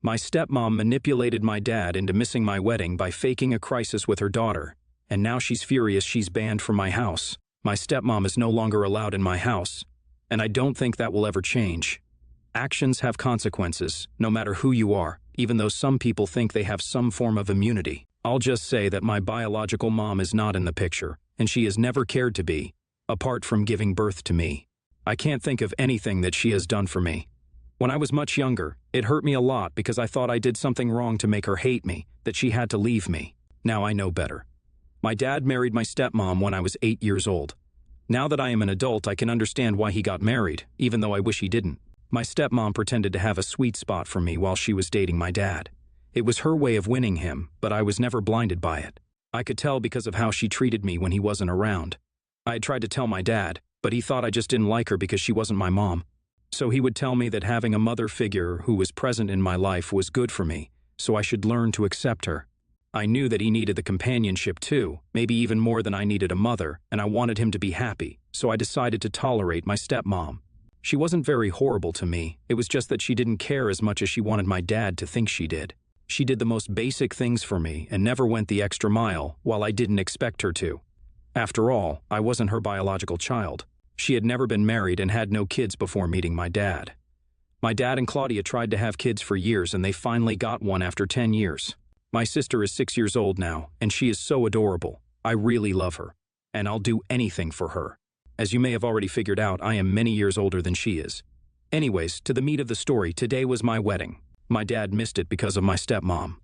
My stepmom manipulated my dad into missing my wedding by faking a crisis with her daughter, and now she's furious she's banned from my house. My stepmom is no longer allowed in my house, and I don't think that will ever change. Actions have consequences, no matter who you are, even though some people think they have some form of immunity. I'll just say that my biological mom is not in the picture, and she has never cared to be, apart from giving birth to me. I can't think of anything that she has done for me. When I was much younger, it hurt me a lot because I thought I did something wrong to make her hate me, that she had to leave me. Now I know better. My dad married my stepmom when I was 8 years old. Now that I am an adult, I can understand why he got married, even though I wish he didn't. My stepmom pretended to have a sweet spot for me while she was dating my dad. It was her way of winning him, but I was never blinded by it. I could tell because of how she treated me when he wasn't around. I had tried to tell my dad, but he thought I just didn't like her because she wasn't my mom. So he would tell me that having a mother figure who was present in my life was good for me, so I should learn to accept her. I knew that he needed the companionship too, maybe even more than I needed a mother, and I wanted him to be happy, so I decided to tolerate my stepmom. She wasn't very horrible to me, it was just that she didn't care as much as she wanted my dad to think she did. She did the most basic things for me and never went the extra mile while I didn't expect her to. After all, I wasn't her biological child. She had never been married and had no kids before meeting my dad. My dad and Claudia tried to have kids for years and they finally got one after 10 years. My sister is 6 years old now, and she is so adorable. I really love her, and I'll do anything for her. As you may have already figured out, I am many years older than she is. Anyways, to the meat of the story, today was my wedding. My dad missed it because of my stepmom.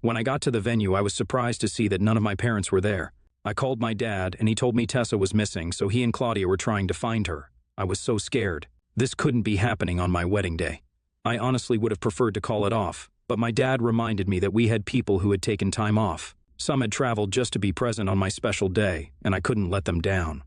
When I got to the venue, I was surprised to see that none of my parents were there. I called my dad, and he told me Tessa was missing, so he and Claudia were trying to find her. I was so scared. This couldn't be happening on my wedding day. I honestly would have preferred to call it off, but my dad reminded me that we had people who had taken time off. Some had traveled just to be present on my special day, and I couldn't let them down.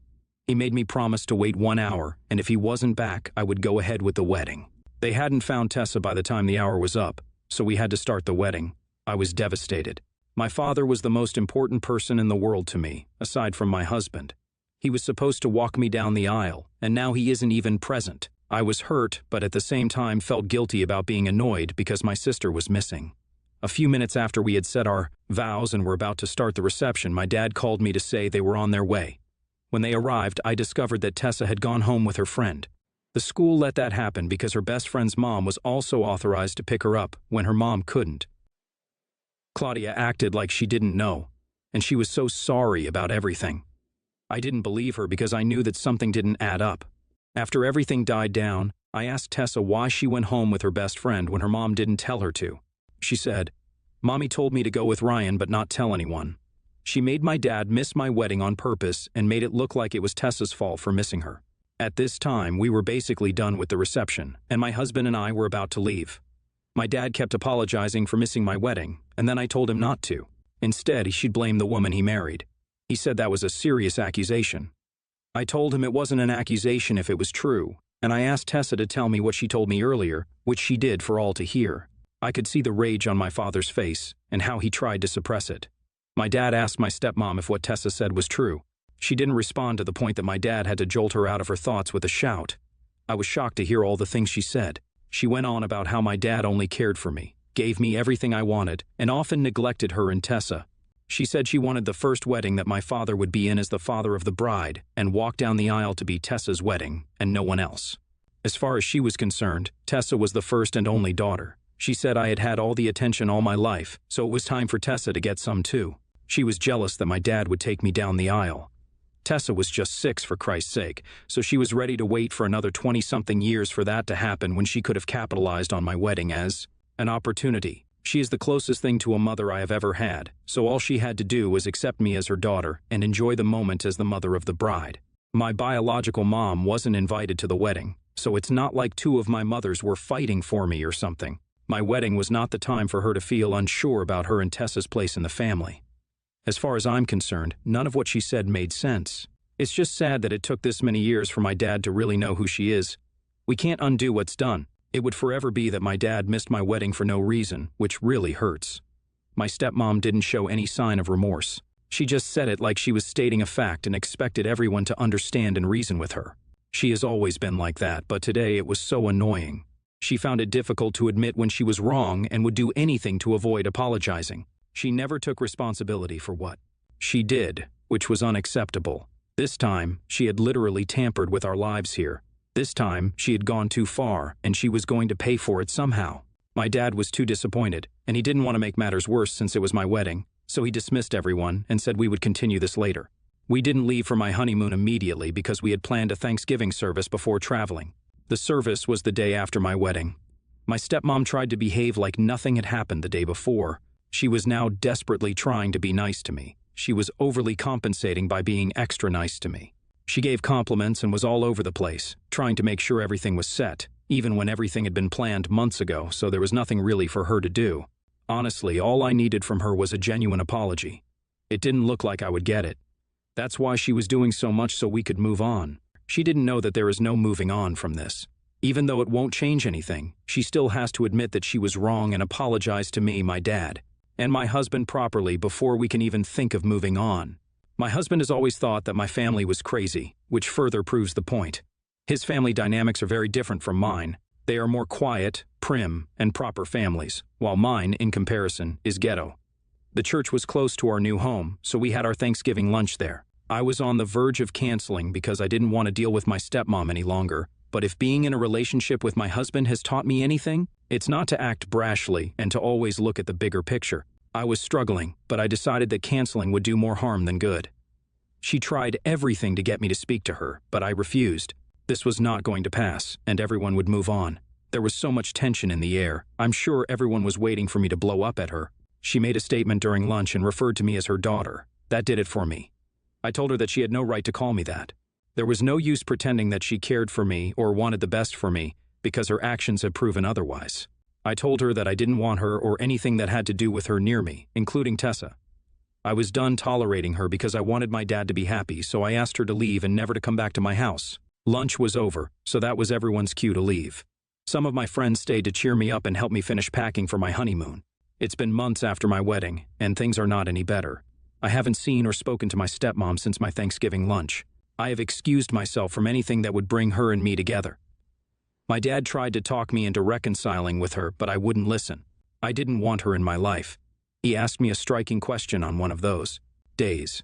He made me promise to wait 1 hour, and if he wasn't back, I would go ahead with the wedding. They hadn't found Tessa by the time the hour was up, so we had to start the wedding. I was devastated. My father was the most important person in the world to me, aside from my husband. He was supposed to walk me down the aisle, and now he isn't even present. I was hurt, but at the same time felt guilty about being annoyed because my sister was missing. A few minutes after we had said our vows and were about to start the reception, my dad called me to say they were on their way. When they arrived, I discovered that Tessa had gone home with her friend. The school let that happen because her best friend's mom was also authorized to pick her up when her mom couldn't. Claudia acted like she didn't know, and she was so sorry about everything. I didn't believe her because I knew that something didn't add up. After everything died down, I asked Tessa why she went home with her best friend when her mom didn't tell her to. She said, "Mommy told me to go with Ryan but not tell anyone." She made my dad miss my wedding on purpose and made it look like it was Tessa's fault for missing her. At this time, we were basically done with the reception, and my husband and I were about to leave. My dad kept apologizing for missing my wedding, and then I told him not to. Instead, he should blame the woman he married. He said that was a serious accusation. I told him it wasn't an accusation if it was true, and I asked Tessa to tell me what she told me earlier, which she did for all to hear. I could see the rage on my father's face and how he tried to suppress it. My dad asked my stepmom if what Tessa said was true. She didn't respond to the point that my dad had to jolt her out of her thoughts with a shout. I was shocked to hear all the things she said. She went on about how my dad only cared for me, gave me everything I wanted, and often neglected her and Tessa. She said she wanted the first wedding that my father would be in as the father of the bride and walk down the aisle to be Tessa's wedding and no one else. As far as she was concerned, Tessa was the first and only daughter. She said I had had all the attention all my life, so it was time for Tessa to get some too. She was jealous that my dad would take me down the aisle. Tessa was just 6 for Christ's sake, so she was ready to wait for another 20-something years for that to happen when she could have capitalized on my wedding as an opportunity. She is the closest thing to a mother I have ever had, so all she had to do was accept me as her daughter and enjoy the moment as the mother of the bride. My biological mom wasn't invited to the wedding, so it's not like 2 of my mothers were fighting for me or something. My wedding was not the time for her to feel unsure about her and Tessa's place in the family. As far as I'm concerned, none of what she said made sense. It's just sad that it took this many years for my dad to really know who she is. We can't undo what's done. It would forever be that my dad missed my wedding for no reason, which really hurts. My stepmom didn't show any sign of remorse. She just said it like she was stating a fact and expected everyone to understand and reason with her. She has always been like that, but today it was so annoying. She found it difficult to admit when she was wrong and would do anything to avoid apologizing. She never took responsibility for what she did, which was unacceptable. This time, she had literally tampered with our lives here. This time, she had gone too far, and she was going to pay for it somehow. My dad was too disappointed, and he didn't want to make matters worse since it was my wedding, so he dismissed everyone and said we would continue this later. We didn't leave for my honeymoon immediately because we had planned a Thanksgiving service before traveling. The service was the day after my wedding. My stepmom tried to behave like nothing had happened the day before. She was now desperately trying to be nice to me. She was overly compensating by being extra nice to me. She gave compliments and was all over the place, trying to make sure everything was set, even when everything had been planned months ago, so there was nothing really for her to do. Honestly, all I needed from her was a genuine apology. It didn't look like I would get it. That's why she was doing so much so we could move on. She didn't know that there is no moving on from this. Even though it won't change anything, she still has to admit that she was wrong and apologize to me, my dad, and my husband properly before we can even think of moving on. My husband has always thought that my family was crazy, which further proves the point. His family dynamics are very different from mine. They are more quiet, prim, and proper families, while mine, in comparison, is ghetto. The church was close to our new home, so we had our Thanksgiving lunch there. I was on the verge of canceling because I didn't want to deal with my stepmom any longer, but if being in a relationship with my husband has taught me anything, it's not to act brashly and to always look at the bigger picture. I was struggling, but I decided that canceling would do more harm than good. She tried everything to get me to speak to her, but I refused. This was not going to pass, and everyone would move on. There was so much tension in the air. I'm sure everyone was waiting for me to blow up at her. She made a statement during lunch and referred to me as her daughter. That did it for me. I told her that she had no right to call me that. There was no use pretending that she cared for me or wanted the best for me, because her actions had proven otherwise. I told her that I didn't want her or anything that had to do with her near me, including Tessa. I was done tolerating her because I wanted my dad to be happy, so I asked her to leave and never to come back to my house. Lunch was over, so that was everyone's cue to leave. Some of my friends stayed to cheer me up and help me finish packing for my honeymoon. It's been months after my wedding, and things are not any better. I haven't seen or spoken to my stepmom since my Thanksgiving lunch. I have excused myself from anything that would bring her and me together. My dad tried to talk me into reconciling with her, but I wouldn't listen. I didn't want her in my life. He asked me a striking question on one of those days.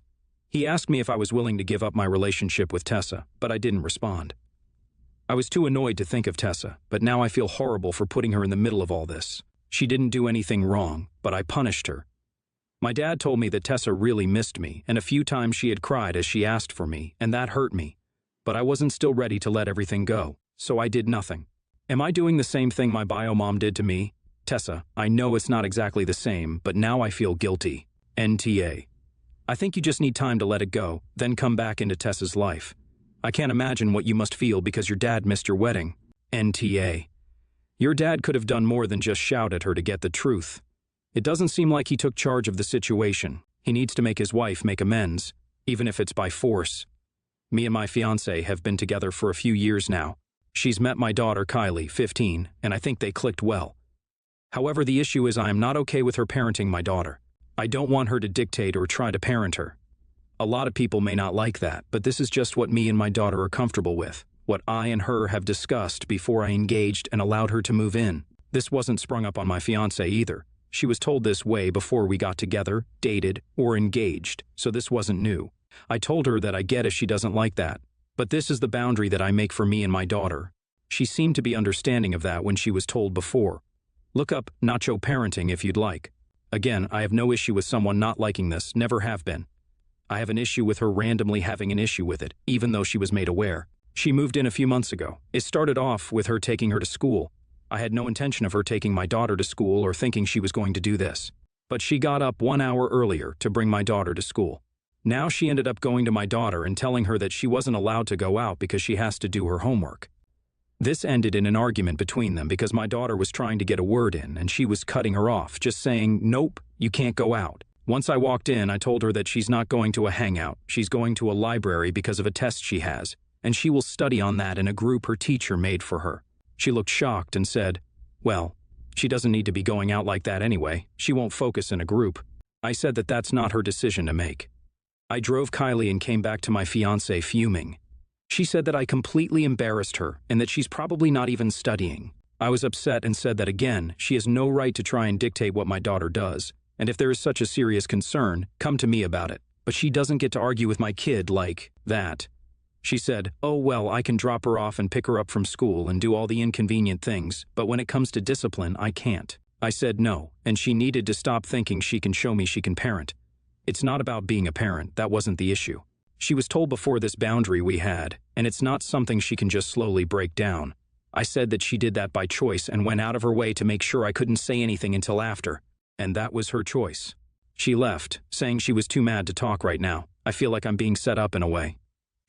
He asked me if I was willing to give up my relationship with Tessa, but I didn't respond. I was too annoyed to think of Tessa, but now I feel horrible for putting her in the middle of all this. She didn't do anything wrong, but I punished her. My dad told me that Tessa really missed me, and a few times she had cried as she asked for me, and that hurt me. But I wasn't still ready to let everything go. So I did nothing. Am I doing the same thing my bio mom did to me? Tessa, I know it's not exactly the same, but now I feel guilty. NTA. I think you just need time to let it go, then come back into Tessa's life. I can't imagine what you must feel because your dad missed your wedding. NTA. Your dad could have done more than just shout at her to get the truth. It doesn't seem like he took charge of the situation. He needs to make his wife make amends, even if it's by force. Me and my fiancé have been together for a few years now. She's met my daughter Kylie, 15, and I think they clicked well. However, the issue is I am not okay with her parenting my daughter. I don't want her to dictate or try to parent her. A lot of people may not like that, but this is just what me and my daughter are comfortable with, what I and her have discussed before I engaged and allowed her to move in. This wasn't sprung up on my fiancé either. She was told this way before we got together, dated, or engaged, so this wasn't new. I told her that I get if she doesn't like that. But this is the boundary that I make for me and my daughter. She seemed to be understanding of that when she was told before. Look up nacho parenting if you'd like. Again, I have no issue with someone not liking this, never have been. I have an issue with her randomly having an issue with it, even though she was made aware. She moved in a few months ago. It started off with her taking her to school. I had no intention of her taking my daughter to school or thinking she was going to do this. But she got up 1 hour earlier to bring my daughter to school. Now she ended up going to my daughter and telling her that she wasn't allowed to go out because she has to do her homework. This ended in an argument between them because my daughter was trying to get a word in and she was cutting her off, just saying, "Nope, you can't go out." Once I walked in, I told her that she's not going to a hangout. She's going to a library because of a test she has, and she will study on that in a group her teacher made for her. She looked shocked and said, "Well, she doesn't need to be going out like that anyway. She won't focus in a group." I said that that's not her decision to make. I drove Kylie and came back to my fiancé fuming. She said that I completely embarrassed her and that she's probably not even studying. I was upset and said that again, she has no right to try and dictate what my daughter does, and if there is such a serious concern, come to me about it. But she doesn't get to argue with my kid like that. She said, oh well, I can drop her off and pick her up from school and do all the inconvenient things, but when it comes to discipline, I can't. I said no, and she needed to stop thinking she can show me she can parent. It's not about being a parent, that wasn't the issue. She was told before this boundary we had, and it's not something she can just slowly break down. I said that she did that by choice and went out of her way to make sure I couldn't say anything until after, and that was her choice. She left, saying she was too mad to talk right now. I feel like I'm being set up in a way.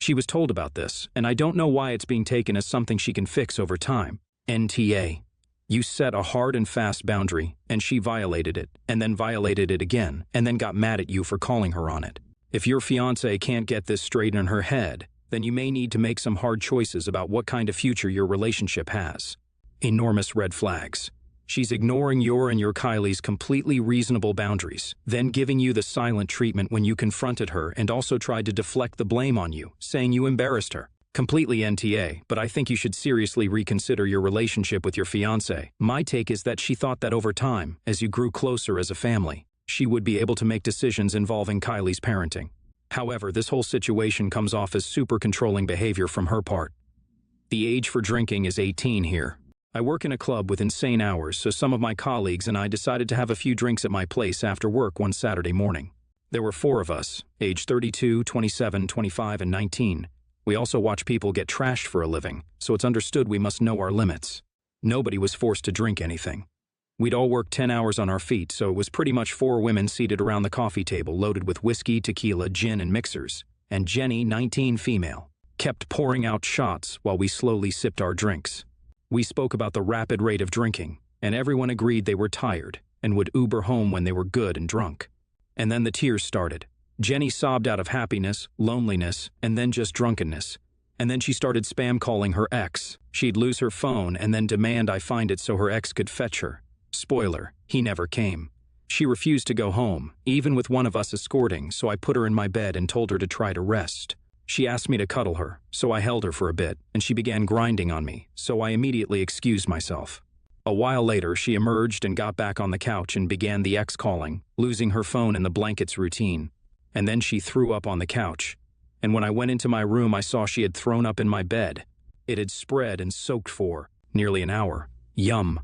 She was told about this, and I don't know why it's being taken as something she can fix over time. NTA. You set a hard and fast boundary, and she violated it, and then violated it again, and then got mad at you for calling her on it. If your fiancé can't get this straight in her head, then you may need to make some hard choices about what kind of future your relationship has. Enormous red flags. She's ignoring your and your Kylie's completely reasonable boundaries, then giving you the silent treatment when you confronted her and also tried to deflect the blame on you, saying you embarrassed her. Completely NTA, but I think you should seriously reconsider your relationship with your fiancé. My take is that she thought that over time, as you grew closer as a family, she would be able to make decisions involving Kylie's parenting. However, this whole situation comes off as super controlling behavior from her part. The age for drinking is 18 here. I work in a club with insane hours, so some of my colleagues and I decided to have a few drinks at my place after work one Saturday morning. There were 4 of us, age 32, 27, 25, and 19. We also watch people get trashed for a living, so it's understood we must know our limits. Nobody was forced to drink anything. We'd all worked 10 hours on our feet, so it was pretty much 4 women seated around the coffee table loaded with whiskey, tequila, gin, and mixers. And Jenny, 19 female, kept pouring out shots while we slowly sipped our drinks. We spoke about the rapid rate of drinking, and everyone agreed they were tired and would Uber home when they were good and drunk. And then the tears started. Jenny sobbed out of happiness, loneliness, and then just drunkenness. And then she started spam calling her ex. She'd lose her phone and then demand I find it so her ex could fetch her. Spoiler, he never came. She refused to go home, even with one of us escorting, so I put her in my bed and told her to try to rest. She asked me to cuddle her, so I held her for a bit, and she began grinding on me, so I immediately excused myself. A while later, she emerged and got back on the couch and began the ex calling, losing her phone in the blankets routine. And then she threw up on the couch. And when I went into my room, I saw she had thrown up in my bed. It had spread and soaked for nearly an hour. Yum.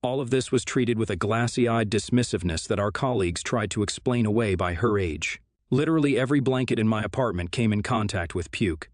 All of this was treated with a glassy-eyed dismissiveness that our colleagues tried to explain away by her age. Literally every blanket in my apartment came in contact with puke.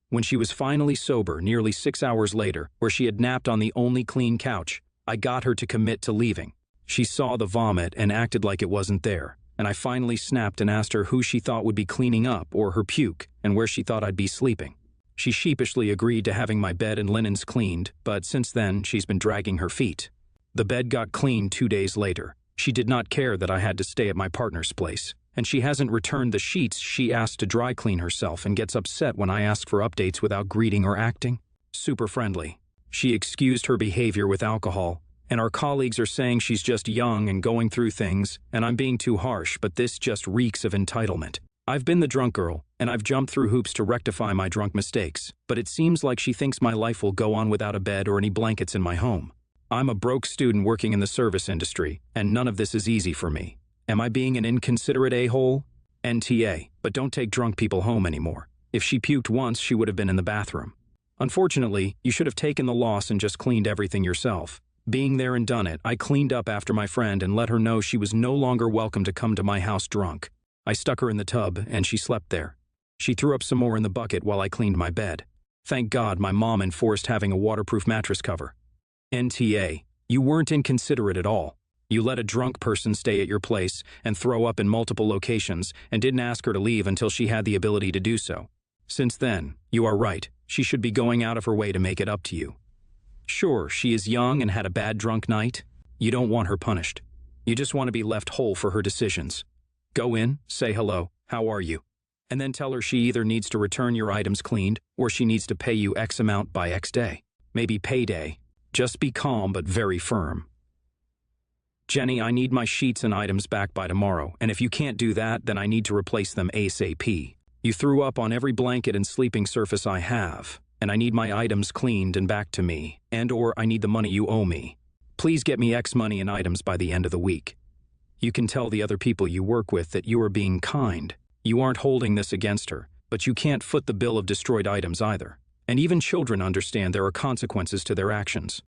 When she was finally sober, nearly 6 hours later, where she had napped on the only clean couch, I got her to commit to leaving. She saw the vomit and acted like it wasn't there, and I finally snapped and asked her who she thought would be cleaning up or her puke and where she thought I'd be sleeping. She sheepishly agreed to having my bed and linens cleaned, but since then she's been dragging her feet. The bed got cleaned 2 days later. She did not care that I had to stay at my partner's place. And she hasn't returned the sheets she asked to dry clean herself and gets upset when I ask for updates without greeting or acting. Super friendly. She excused her behavior with alcohol, and our colleagues are saying she's just young and going through things, and I'm being too harsh, but this just reeks of entitlement. I've been the drunk girl, and I've jumped through hoops to rectify my drunk mistakes, but it seems like she thinks my life will go on without a bed or any blankets in my home. I'm a broke student working in the service industry, and none of this is easy for me. Am I being an inconsiderate a-hole? NTA, but don't take drunk people home anymore. If she puked once, she would have been in the bathroom. Unfortunately, you should have taken the loss and just cleaned everything yourself. Being there and done it, I cleaned up after my friend and let her know she was no longer welcome to come to my house drunk. I stuck her in the tub, and she slept there. She threw up some more in the bucket while I cleaned my bed. Thank God my mom enforced having a waterproof mattress cover. NTA, you weren't inconsiderate at all. You let a drunk person stay at your place and throw up in multiple locations and didn't ask her to leave until she had the ability to do so. Since then, you are right, she should be going out of her way to make it up to you. Sure, she is young and had a bad drunk night. You don't want her punished. You just want to be left whole for her decisions. Go in, say hello, how are you? And then tell her she either needs to return your items cleaned or she needs to pay you X amount by X day. Maybe payday. Just be calm but very firm. Jenny, I need my sheets and items back by tomorrow, and if you can't do that, then I need to replace them ASAP. You threw up on every blanket and sleeping surface I have. and I need my items cleaned and back to me, and/or I need the money you owe me. Please get me X money and items by the end of the week. You can tell the other people you work with that you are being kind. You aren't holding this against her, but you can't foot the bill of destroyed items either. And even children understand there are consequences to their actions.